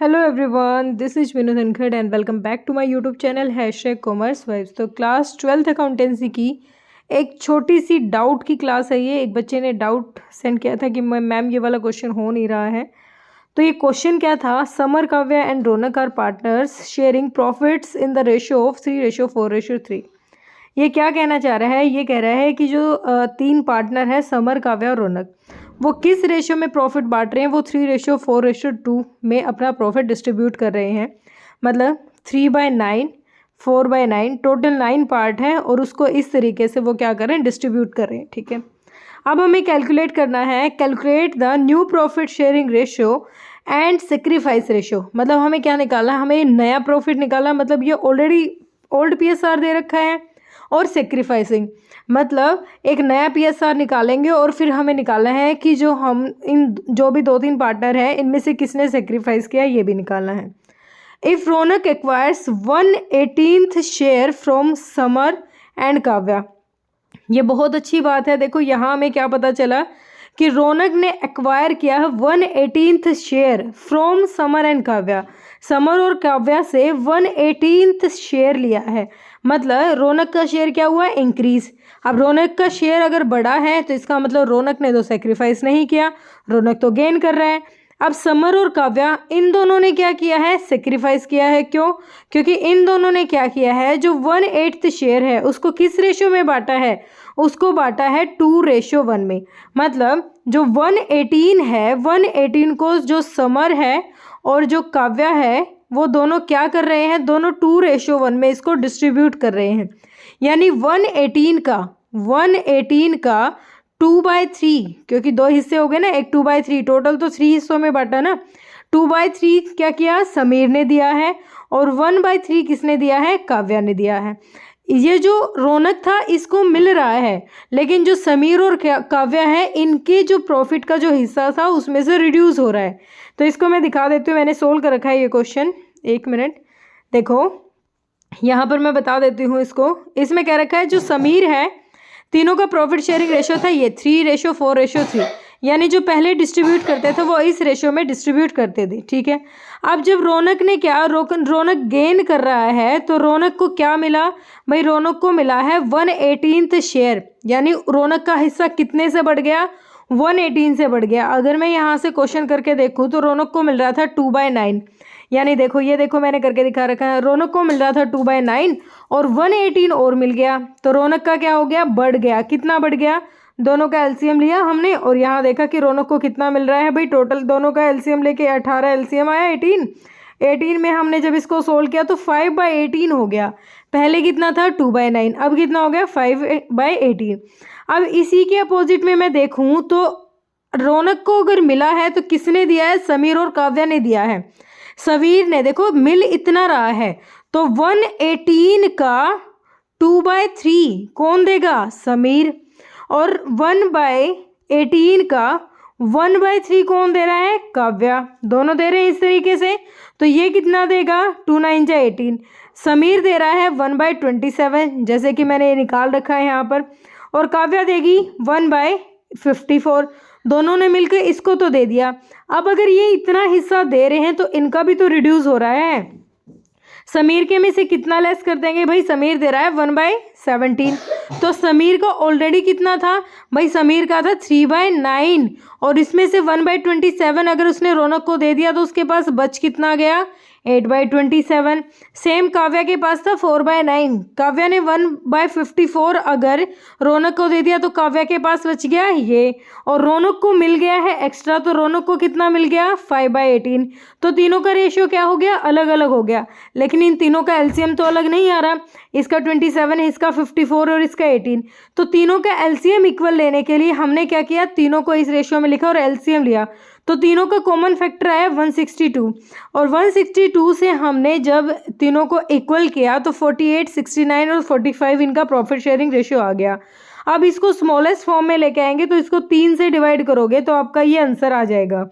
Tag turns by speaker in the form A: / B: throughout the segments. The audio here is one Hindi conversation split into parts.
A: Hello everyone, this is Vinod Dhankhar and welcome back to my YouTube channel #commerce vibes. तो क्लास 12th अकाउंटेंसी की एक छोटी सी डाउट की क्लास है ये। एक बच्चे ने डाउट सेंड किया था कि मैम ये वाला क्वेश्चन हो नहीं रहा है। तो ये क्वेश्चन क्या था, Samar, Kavya and Raunak are partners sharing profits in the ratio of 3:4:3। ये क्या कहना चाह रहा है, ये कह रहा है कि जो तीन पार्टनर है समर, काव्या और रौनक, वो किस रेशो में प्रॉफिट बांट रहे हैं। वो 3:4:2 में अपना प्रॉफिट डिस्ट्रीब्यूट कर रहे हैं। मतलब 3/9, 4/9, टोटल 9 पार्ट है और उसको इस तरीके से वो क्या कर रहे हैं, डिस्ट्रीब्यूट कर रहे हैं। ठीक है, अब हमें कैलकुलेट करना है, calculate the new profit sharing ratio and sacrifice ratio. मतलब हमें क्या निकाला, हमें नया प्रॉफिट निकाला, मतलब ये ऑलरेडी ओल्ड PSR दे रखा है। और सेक्रीफाइसिंग मतलब एक नया PSR निकालेंगे और फिर हमें निकालना है कि जो हम इन जो भी 2-3 पार्टनर हैं इनमें से किसने सेक्रीफाइस किया, ये भी निकालना है। If Raunak acquires 1/18th share from summer and Kavya, ये बहुत अच्छी बात है। देखो यहाँ हमें क्या पता चला कि रौनक ने एक्वायर किया है 1/18th share from summer and Kavya. Summer और काव्या से 1/18th शेयर लिया है। मतलब रौनक का शेयर क्या हुआ, इंक्रीज। अब रौनक का शेयर अगर बड़ा है तो इसका मतलब रौनक ने तो सेक्रीफाइस नहीं किया, रौनक तो गेन कर रहा है। अब समर और काव्या इन दोनों ने क्या किया है, सेक्रीफाइस किया है। क्यों? क्योंकि इन दोनों ने क्या किया है, जो 1/8 शेयर है उसको किस रेशो में बांटा है, उसको बांटा है 2:1 में। मतलब जो 1/18 है, 1/18 को जो समर है और जो काव्या है वो दोनों क्या कर रहे हैं, दोनों 2:1 में इसको डिस्ट्रीब्यूट कर रहे हैं। यानी 1/18 का 2/3, क्योंकि दो हिस्से हो गए ना, एक 2/3, टोटल तो 3 हिस्सों में बांटा ना। 2/3 क्या किया, समीर ने दिया है और 1/3 किसने दिया है, काव्या ने दिया है। ये जो रौनक था इसको मिल रहा है, लेकिन जो समीर और काव्या है इनके जो प्रॉफिट का जो हिस्सा था उसमें से रिड्यूस हो रहा है। तो इसको मैं दिखा देती हूँ, मैंने सोल्व कर रखा है ये क्वेश्चन। एक मिनट, देखो यहाँ पर मैं बता देती हूँ इसको। इसमें कह रखा है जो समीर है, तीनों का प्रॉफिट शेयरिंग रेशो था ये 3:4:3, यानी जो पहले डिस्ट्रीब्यूट करते थे वो इस रेशो में डिस्ट्रीब्यूट करते थे। ठीक है, अब जब रौनक ने क्या, रौनक गेन कर रहा है तो रौनक को क्या मिला भाई, रौनक को मिला है 1/18th शेयर। यानी रौनक का हिस्सा कितने से बढ़ गया, 1/18 से बढ़ गया। अगर मैं यहाँ से क्वेश्चन करके देखूँ तो रौनक को मिल रहा था 2/9। यानी देखो, ये देखो मैंने करके दिखा रखा है, रौनक को मिल रहा था 2/9 और 1/18 और मिल गया तो रौनक का क्या हो गया, बढ़ गया। कितना बढ़ गया, दोनों का एलसीएम लिया हमने और यहाँ देखा कि रौनक को कितना मिल रहा है भाई, टोटल दोनों का एलसीएम लेके 18 एलसीएम आया 18 में हमने जब इसको सोल्व किया तो 5/18 हो गया। पहले कितना था 2/9, अब कितना हो गया 5/18। अब इसी के अपोजिट में मैं देखूँ तो रौनक को अगर मिला है तो किसने दिया है, समीर और काव्या ने दिया है। समीर ने, देखो मिल इतना रहा है तो 1/18 का 2/3 कौन देगा, समीर। और 1/18 का 1/3 कौन दे रहा है, काव्या। दोनों दे रहे हैं इस तरीके से, तो ये कितना देगा, 2×9 = 18। समीर दे रहा है 1/27, जैसे कि मैंने ये निकाल रखा है यहाँ पर, और काव्या देगी 1/54। दोनों ने मिलकर इसको तो दे दिया। अब अगर ये इतना हिस्सा दे रहे हैं तो इनका भी तो रिड्यूस हो रहा है। समीर के में से कितना लेस कर देंगे भाई, समीर दे रहा है 1/17, तो समीर का ऑलरेडी कितना था भाई, समीर का था 3/9 और इसमें से 1/27 अगर उसने रौनक को दे दिया तो उसके पास बच कितना गया, 8/27। सेम काव्या के पास था 4/9, काव्या ने 1/54 अगर रौनक को दे दिया तो काव्या के पास बच गया ये, और रौनक को मिल गया है एक्स्ट्रा, तो रौनक को कितना मिल गया, 5/18। तो तीनों का रेशियो क्या हो गया, अलग अलग हो गया। लेकिन इन तीनों का एलसीएम तो अलग नहीं आ रहा, इसका 27 है, इसका 54 और इसका 18। तो तीनों का एलसीएम इक्वल लेने के लिए हमने क्या किया, तीनों को इस रेशियो में लिखा और एलसीएम लिया। तो तीनों का कॉमन फैक्टर आया 162, और 162 से हमने जब तीनों को इक्वल किया तो 48, 69 और 45 इनका प्रॉफिट शेयरिंग रेशियो आ गया। अब इसको स्मॉलेस्ट फॉर्म में लेके आएंगे तो इसको 3 से डिवाइड करोगे तो आपका ये आंसर आ जाएगा।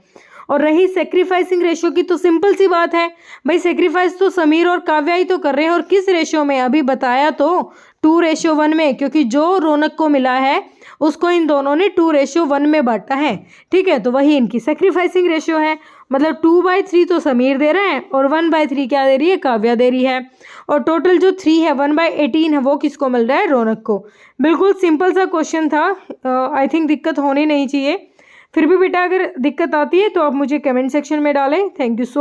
A: और रही सेक्रीफाइसिंग रेशियो की, तो सिंपल सी बात है भाई, सेक्रीफाइस तो समीर और काव्या ही तो कर रहे हैं, और किस रेशियो में, अभी बताया तो 2:1 में, क्योंकि जो रौनक को मिला है उसको इन दोनों ने 2:1 में बांटा है। ठीक है, तो वही इनकी सेक्रीफाइसिंग रेशियो है। मतलब 2/3 तो समीर दे रहा है और 1/3 क्या दे रही है, काव्या दे रही है। और टोटल जो 3 है 1/18 है वो किसको मिल रहा है, रौनक को। बिल्कुल सिंपल सा क्वेश्चन था, आई थिंक दिक्कत होनी नहीं चाहिए। फिर भी बेटा अगर दिक्कत आती है तो आप मुझे कमेंट सेक्शन में डालें। Thank you so